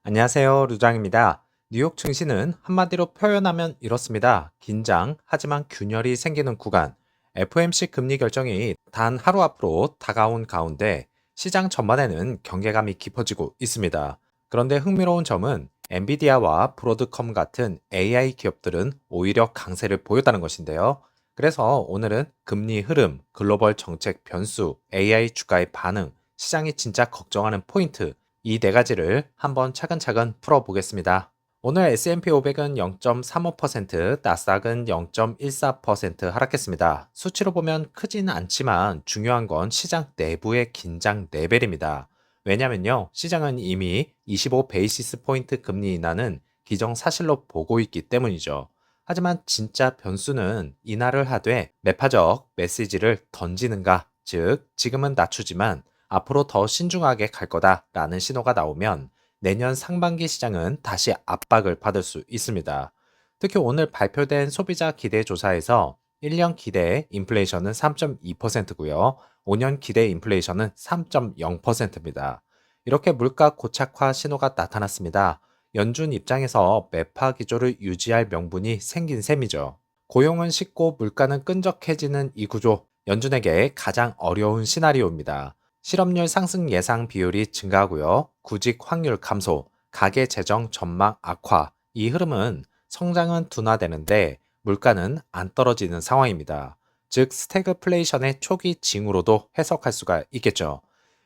안녕하세요. 루장입니다. 뉴욕 증시는 한마디로 표현하면 이렇습니다. 긴장, 하지만 균열이 생기는 구간. FOMC 금리 결정이 단 하루 앞으로 다가온 가운데 시장 전반에는 경계감이 깊어지고 있습니다. 그런데 흥미로운 점은 엔비디아와 브로드컴 같은 AI 기업들은 오히려 강세를 보였다는 것인데요. 그래서 오늘은 금리 흐름, 글로벌 정책 변수, AI 주가의 반응, 시장이 진짜 걱정하는 포인트, 이 네 가지를 한번 차근차근 풀어보겠습니다. 오늘 S&P 500은 0.35%, 나스닥은 0.14% 하락했습니다. 수치로 보면 크지는 않지만 중요한 건 시장 내부의 긴장 레벨입니다. 왜냐면요, 시장은 이미 25 베이시스 포인트 금리 인하는 기정사실로 보고 있기 때문이죠. 하지만 진짜 변수는 인하를 하되 매파적 메시지를 던지는가, 즉 지금은 낮추지만 앞으로 더 신중하게 갈 거다라는 신호가 나오면 내년 상반기 시장은 다시 압박을 받을 수 있습니다. 특히 오늘 발표된 소비자 기대 조사에서 1년 기대 인플레이션은 3.2%고요. 5년 기대 인플레이션은 3.0%입니다. 이렇게 물가 고착화 신호가 나타났습니다. 연준 입장에서 매파 기조를 유지할 명분이 생긴 셈이죠. 고용은 식고 물가는 끈적해지는 이 구조, 연준에게 가장 어려운 시나리오입니다. 실업률 상승 예상 비율이 증가하고요. 구직 확률 감소, 가계 재정 전망 악화. 이 흐름은 성장은 둔화되는데 물가는 안 떨어지는 상황입니다. 즉 스태그플레이션의 초기 징후로도 해석할 수가 있겠죠.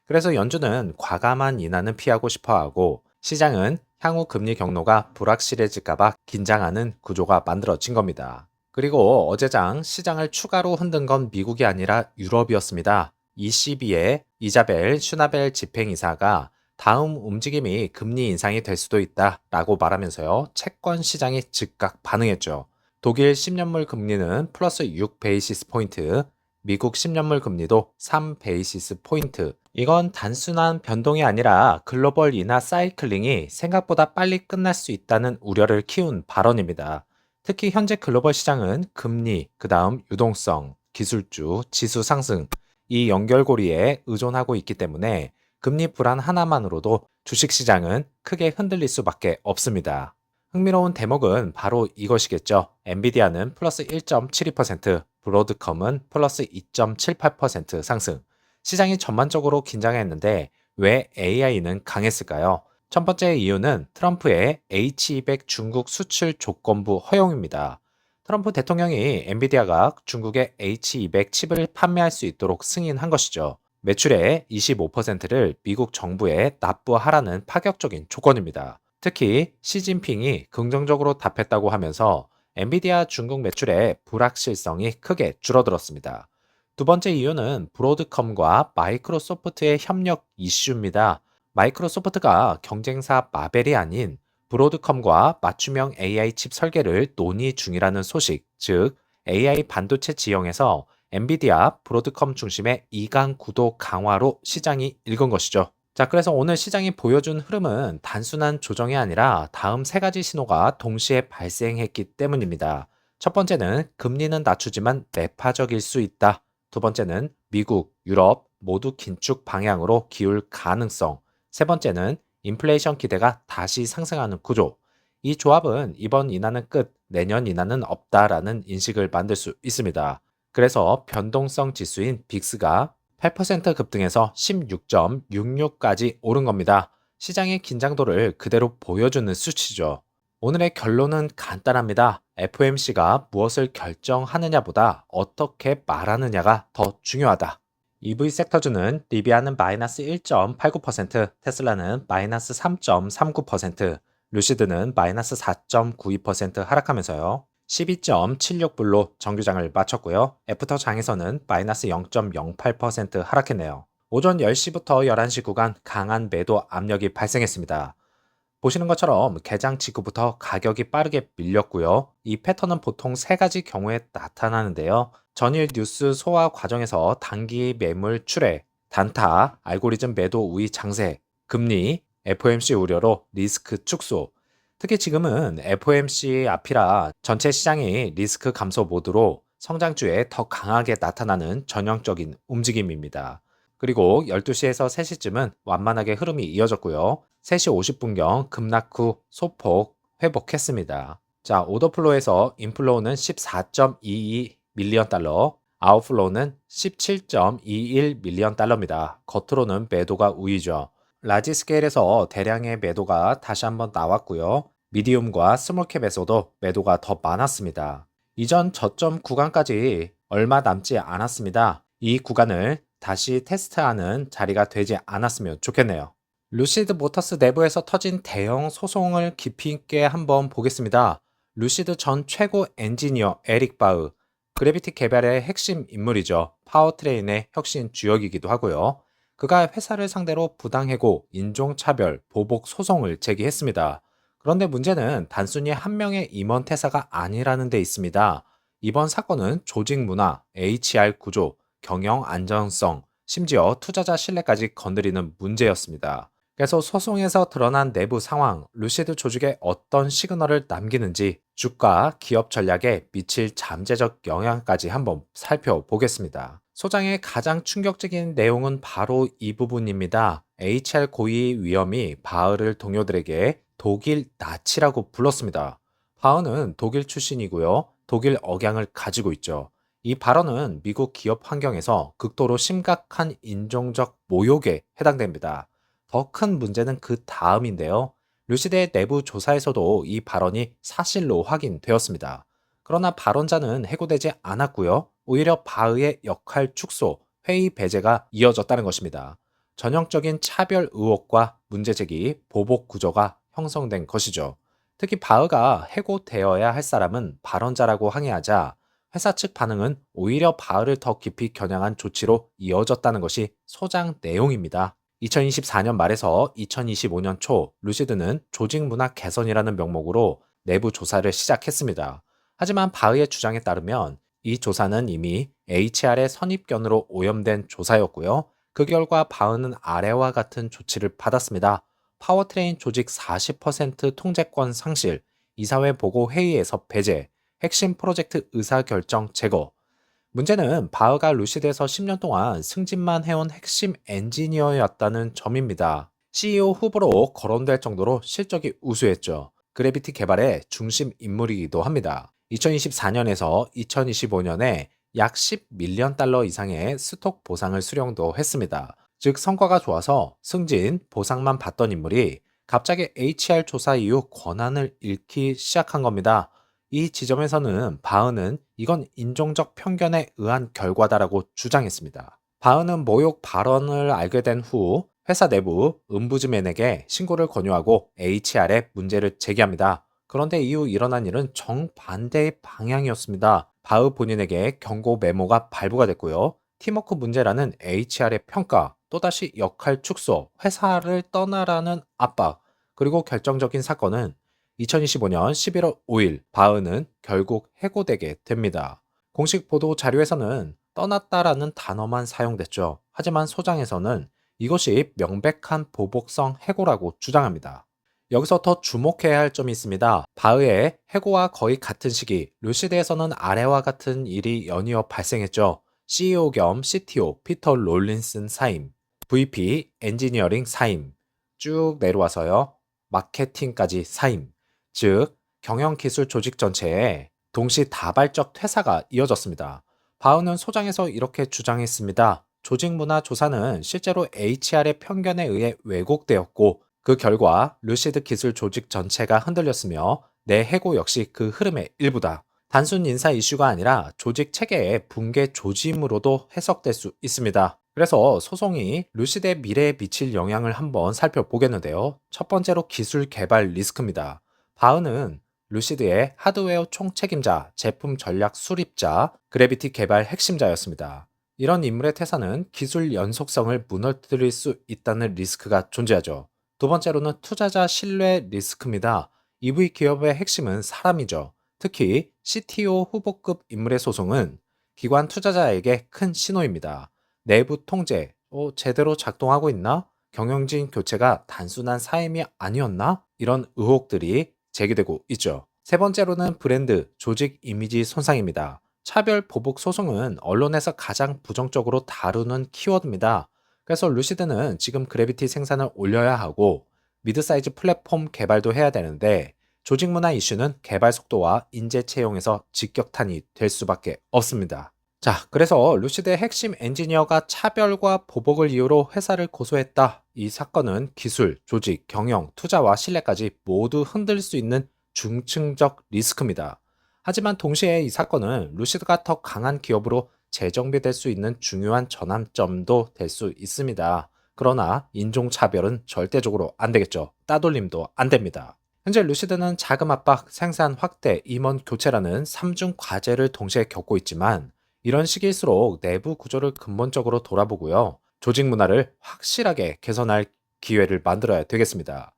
그래서 연준은 과감한 인하는 피하고 싶어 하고 시장은 향후 금리 경로가 불확실해질까봐 긴장하는 구조가 만들어진 겁니다. 그리고 어제장 시장을 추가로 흔든 건 미국이 아니라 유럽이었습니다. ECB의 이자벨 슈나벨 집행이사가 다음 움직임이 금리 인상이 될 수도 있다라고 말하면서요. 채권 시장이 즉각 반응했죠. 독일 10년물 금리는 플러스 6 베이시스 포인트, 미국 10년물 금리도 3 베이시스 포인트. 이건 단순한 변동이 아니라 글로벌 인하 사이클링이 생각보다 빨리 끝날 수 있다는 우려를 키운 발언입니다. 특히 현재 글로벌 시장은 금리, 그 다음 유동성, 기술주, 지수 상승, 이 연결고리에 의존하고 있기 때문에 금리 불안 하나만으로도 주식시장은 크게 흔들릴 수밖에 없습니다. 흥미로운 대목은 바로 이것이겠죠. 엔비디아는 플러스 1.72%, 브로드컴은 플러스 2.78% 상승. 시장이 전반적으로 긴장했는데 왜 AI는 강했을까요? 첫 번째 이유는 트럼프의 H200 중국 수출 조건부 허용입니다. 트럼프 대통령이 엔비디아가 중국의 H200 칩을 판매할 수 있도록 승인한 것이죠. 매출의 25%를 미국 정부에 납부하라는 파격적인 조건입니다. 특히 시진핑이 긍정적으로 답했다고 하면서 엔비디아 중국 매출의 불확실성이 크게 줄어들었습니다. 두 번째 이유는 브로드컴과 마이크로소프트의 협력 이슈입니다. 마이크로소프트가 경쟁사 마벨이 아닌 브로드컴과 맞춤형 AI 칩 설계를 논의 중이라는 소식, 즉 AI 반도체 지형에서 엔비디아, 브로드컴 중심의 이강 구도 강화로 시장이 읽은 것이죠. 자, 그래서 오늘 시장이 보여준 흐름은 단순한 조정이 아니라 다음 세 가지 신호가 동시에 발생했기 때문입니다. 첫 번째는 금리는 낮추지만 매파적일 수 있다. 두 번째는 미국, 유럽 모두 긴축 방향으로 기울 가능성. 세 번째는 인플레이션 기대가 다시 상승하는 구조. 이 조합은 이번 인하는 끝, 내년 인하는 없다라는 인식을 만들 수 있습니다. 그래서 변동성 지수인 빅스가 8% 급등해서 16.66까지 오른 겁니다. 시장의 긴장도를 그대로 보여주는 수치죠. 오늘의 결론은 간단합니다. FOMC가 무엇을 결정하느냐보다 어떻게 말하느냐가 더 중요하다. EV 섹터주는 리비아는 마이너스 1.89%, 테슬라는 마이너스 3.39%, 루시드는 마이너스 4.92% 하락하면서요. 12.76불로 정규장을 마쳤고요. 애프터 장에서는 마이너스 0.08% 하락했네요. 오전 10시부터 11시 구간 강한 매도 압력이 발생했습니다. 보시는 것처럼 개장 직후부터 가격이 빠르게 밀렸고요. 이 패턴은 보통 세 가지 경우에 나타나는데요. 전일 뉴스 소화 과정에서 단기 매물 출회, 단타, 알고리즘 매도 우위 장세, 금리, FOMC 우려로 리스크 축소. 특히 지금은 FOMC 앞이라 전체 시장이 리스크 감소 모드로 성장주에 더 강하게 나타나는 전형적인 움직임입니다. 그리고 12시에서 3시쯤은 완만하게 흐름이 이어졌고요. 3시 50분경 급락 후 소폭 회복했습니다. 자, 오더플로우에서 인플로우는 14.22 밀리언 달러, 아웃플로우는 17.21 밀리언 달러입니다. 겉으로는 매도가 우위죠. 라지 스케일에서 대량의 매도가 다시 한번 나왔고요. 미디움과 스몰캡에서도 매도가 더 많았습니다. 이전 저점 구간까지 얼마 남지 않았습니다. 이 구간을 다시 테스트하는 자리가 되지 않았으면 좋겠네요. 루시드 모터스 내부에서 터진 대형 소송을 깊이 있게 한번 보겠습니다. 루시드 전 최고 엔지니어 에릭 바흐, 그래비티 개발의 핵심 인물이죠. 파워트레인의 혁신 주역이기도 하고요. 그가 회사를 상대로 부당해고, 인종차별, 보복 소송을 제기했습니다. 그런데 문제는 단순히 한 명의 임원 퇴사가 아니라는 데 있습니다. 이번 사건은 조직 문화, HR 구조, 경영 안정성, 심지어 투자자 신뢰까지 건드리는 문제였습니다. 그래서 소송에서 드러난 내부 상황, 루시드 조직에 어떤 시그널을 남기는지 주가, 기업 전략에 미칠 잠재적 영향까지 한번 살펴보겠습니다. 소장의 가장 충격적인 내용은 바로 이 부분입니다. HR 고위 위험이 바흐를 동료들에게 독일 나치라고 불렀습니다. 바흐는 독일 출신이고요. 독일 억양을 가지고 있죠. 이 발언은 미국 기업 환경에서 극도로 심각한 인종적 모욕에 해당됩니다. 더 큰 문제는 그 다음인데요. 루시드의 내부 조사에서도 이 발언이 사실로 확인되었습니다. 그러나 발언자는 해고되지 않았고요. 오히려 바흐의 역할 축소, 회의 배제가 이어졌다는 것입니다. 전형적인 차별 의혹과 문제제기, 보복 구조가 형성된 것이죠. 특히 바흐가 해고되어야 할 사람은 발언자라고 항의하자 회사 측 반응은 오히려 바흐를 더 깊이 겨냥한 조치로 이어졌다는 것이 소장 내용입니다. 2024년 말에서 2025년 초 루시드는 조직 문화 개선이라는 명목으로 내부 조사를 시작했습니다. 하지만 바흐의 주장에 따르면 이 조사는 이미 HR의 선입견으로 오염된 조사였고요. 그 결과 바흐는 아래와 같은 조치를 받았습니다. 파워트레인 조직 40% 통제권 상실, 이사회 보고 회의에서 배제, 핵심 프로젝트 의사결정 제거. 문제는 바흐가 루시드에서 10년 동안 승진만 해온 핵심 엔지니어였다는 점입니다. CEO 후보로 거론될 정도로 실적이 우수했죠. 그래비티 개발의 중심 인물이기도 합니다. 2024년에서 2025년에 약 10밀리언 달러 이상의 스톡 보상을 수령도 했습니다. 즉 성과가 좋아서 승진, 보상만 받던 인물이 갑자기 HR 조사 이후 권한을 잃기 시작한 겁니다. 이 지점에서는 바흐는 이건 인종적 편견에 의한 결과다라고 주장했습니다. 바흐는 모욕 발언을 알게 된 후 회사 내부 음부즈맨에게 신고를 권유하고 HR에 문제를 제기합니다. 그런데 이후 일어난 일은 정반대의 방향이었습니다. 바흐 본인에게 경고 메모가 발부가 됐고요. 팀워크 문제라는 HR의 평가, 또다시 역할 축소, 회사를 떠나라는 압박, 그리고 결정적인 사건은 2025년 11월 5일 바흐는 결국 해고되게 됩니다. 공식 보도 자료에서는 떠났다라는 단어만 사용됐죠. 하지만 소장에서는 이것이 명백한 보복성 해고라고 주장합니다. 여기서 더 주목해야 할 점이 있습니다. 바흐의 해고와 거의 같은 시기, 루시드에서는 아래와 같은 일이 연이어 발생했죠. CEO 겸 CTO 피터 롤린슨 사임, VP 엔지니어링 사임, 쭉 내려와서요. 마케팅까지 사임, 즉 경영 기술 조직 전체에 동시다발적 퇴사가 이어졌습니다. 바흐는 소장에서 이렇게 주장했습니다. 조직 문화 조사는 실제로 HR의 편견에 의해 왜곡되었고 그 결과 루시드 기술 조직 전체가 흔들렸으며 내 해고 역시 그 흐름의 일부다. 단순 인사 이슈가 아니라 조직 체계의 붕괴 조짐으로도 해석될 수 있습니다. 그래서 소송이 루시드의 미래에 미칠 영향을 한번 살펴보겠는데요. 첫 번째로 기술 개발 리스크입니다. 바흐는 루시드의 하드웨어 총책임자, 제품 전략 수립자, 그래비티 개발 핵심자였습니다. 이런 인물의 퇴사는 기술 연속성을 무너뜨릴 수 있다는 리스크가 존재하죠. 두 번째로는 투자자 신뢰 리스크입니다. EV 기업의 핵심은 사람이죠. 특히 CTO 후보급 인물의 소송은 기관 투자자에게 큰 신호입니다. 내부 통제, 제대로 작동하고 있나? 경영진 교체가 단순한 사임이 아니었나? 이런 의혹들이 제기되고 있죠. 세 번째로는 브랜드, 조직 이미지 손상입니다. 차별 보복 소송은 언론에서 가장 부정적으로 다루는 키워드입니다. 그래서 루시드는 지금 그래비티 생산을 올려야 하고 미드 사이즈 플랫폼 개발도 해야 되는데 조직 문화 이슈는 개발 속도와 인재 채용에서 직격탄이 될 수밖에 없습니다. 자, 그래서 루시드의 핵심 엔지니어가 차별과 보복을 이유로 회사를 고소했다. 이 사건은 기술, 조직, 경영, 투자와 신뢰까지 모두 흔들 수 있는 중층적 리스크입니다. 하지만 동시에 이 사건은 루시드가 더 강한 기업으로 재정비될 수 있는 중요한 전환점도 될 수 있습니다. 그러나 인종차별은 절대적으로 안 되겠죠. 따돌림도 안 됩니다. 현재 루시드는 자금 압박, 생산 확대, 임원 교체라는 3중 과제를 동시에 겪고 있지만 이런 시기일수록 내부 구조를 근본적으로 돌아보고요. 조직 문화를 확실하게 개선할 기회를 만들어야 되겠습니다.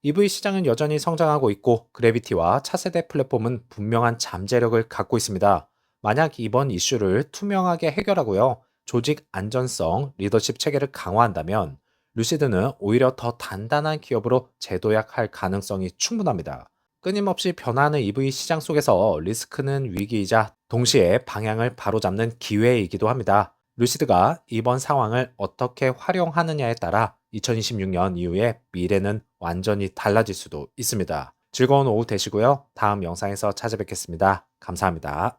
EV 시장은 여전히 성장하고 있고 그래비티와 차세대 플랫폼은 분명한 잠재력을 갖고 있습니다. 만약 이번 이슈를 투명하게 해결하고요. 조직 안전성, 리더십 체계를 강화한다면 루시드는 오히려 더 단단한 기업으로 재도약할 가능성이 충분합니다. 끊임없이 변화하는 EV 시장 속에서 리스크는 위기이자 동시에 방향을 바로잡는 기회이기도 합니다. 루시드가 이번 상황을 어떻게 활용하느냐에 따라 2026년 이후의 미래는 완전히 달라질 수도 있습니다. 즐거운 오후 되시고요. 다음 영상에서 찾아뵙겠습니다. 감사합니다.